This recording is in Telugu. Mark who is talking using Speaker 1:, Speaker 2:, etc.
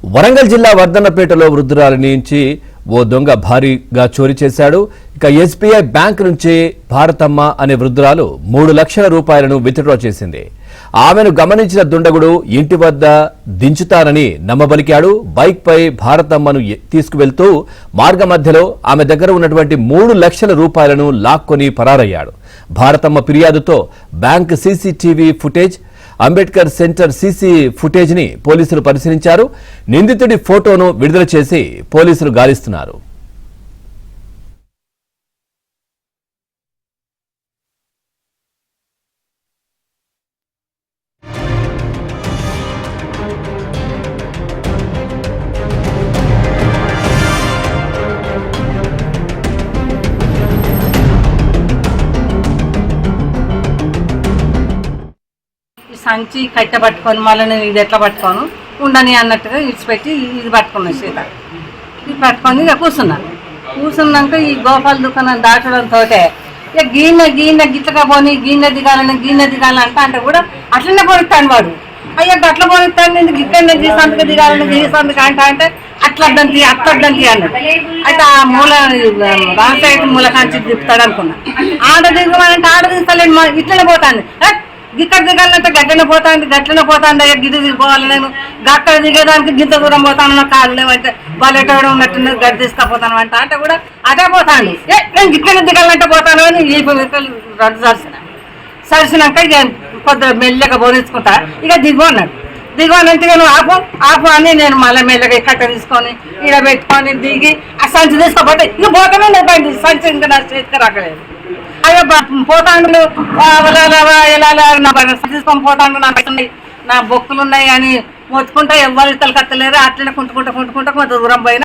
Speaker 1: వరంగల్ జిల్లా వర్ధన్నపేటలో వృద్ధురాలి నుంచి ఓ దొంగ భారీగా చోరీ చేశాడు. ఇక ఎస్బీఐ బ్యాంక్ నుంచి భారతమ్మ అనే వృద్ధురాలు 3 లక్షల రూపాయలను విత్డ్రా చేసింది. ఆమెను గమనించిన దుండగుడు ఇంటి వద్ద దించుతానని నమ్మబలికాడు. బైక్ పై భారతమ్మను తీసుకువెళ్తూ మార్గ మధ్యలో ఆమె దగ్గర ఉన్నటువంటి 3 లక్షల రూపాయలను లాక్కొని పరారయ్యాడు. భారతమ్మ ఫిర్యాదుతో bank CCTV footage, Ambedkar center CC footage ని పోలీసులు పరిశీలించారు. నిందితుడి ఫోటోను విడుదల చేసి పోలీసులు గాలిస్తున్నారు.
Speaker 2: సంచి కట్టె పట్టుకొని మళ్ళీ నేను ఇది ఎట్లా పట్టుకోను ఉండని అన్నట్టుగా ఇడిచిపెట్టి ఇది పట్టుకున్నాను సీత. ఇది పట్టుకొని ఇక కూర్చున్నాక ఈ గోపాల దుకాణం దాటడంతో ఇక గీన్నె గిట్లగా పోని గిన్నె దిగాలని అంటే కూడా అట్లనే పోనిస్తాను వాడు. అయ్యా అట్లా పోనిస్తాను నేను గిక్కడనే గీ సంతకు దిగాలని గీ సంతకు అంటే అట్లద్దంతి అన్నది. అయితే ఆ రాంగ్ సైడ్ మూల కాంచి తిప్పుతాడు అనుకున్నా. ఆడ దిగమంటే ఆడ తీస్తలేను, ఇట్లనే పోతాను. గిక్కడ దిగాలంటే గట్లనే పోతాను అయ్యా గిది దిగిపోవాలి. నేను గక్కడ దిగేదానికి గింత దూరం పోతాను, నా కాళ్ళు లేవంటే బలెటోడు ఉన్నట్టు గడ్డి తీసుకపోతాను అంటే కూడా అదే పోతాను. నేను గిట్లనే దిగాలంటే పోతాను అని ఈ రద్దు సరిసినాక ఇక కొద్దిగా మెల్లగా బోధించుకుంటా. ఇక దిగోనంటే నువ్వు ఆపు అని నేను మళ్ళీ మెల్లగా కట్ట తీసుకొని ఈడ పెట్టుకొని దిగి ఆ సంచి తీసుకోపోతే ఇక పోతానే నేను సంచి ఇంకా నా చేతికి రాకలేదు. అయ్యో పోతాండు తీసుకొని పోతాండు, నా బొక్కులు ఉన్నాయి అని మొత్తుకుంటా ఎవరు కత్తలేరు. అట్లనే కుంటుకుంటా కొంత దూరం పోయినా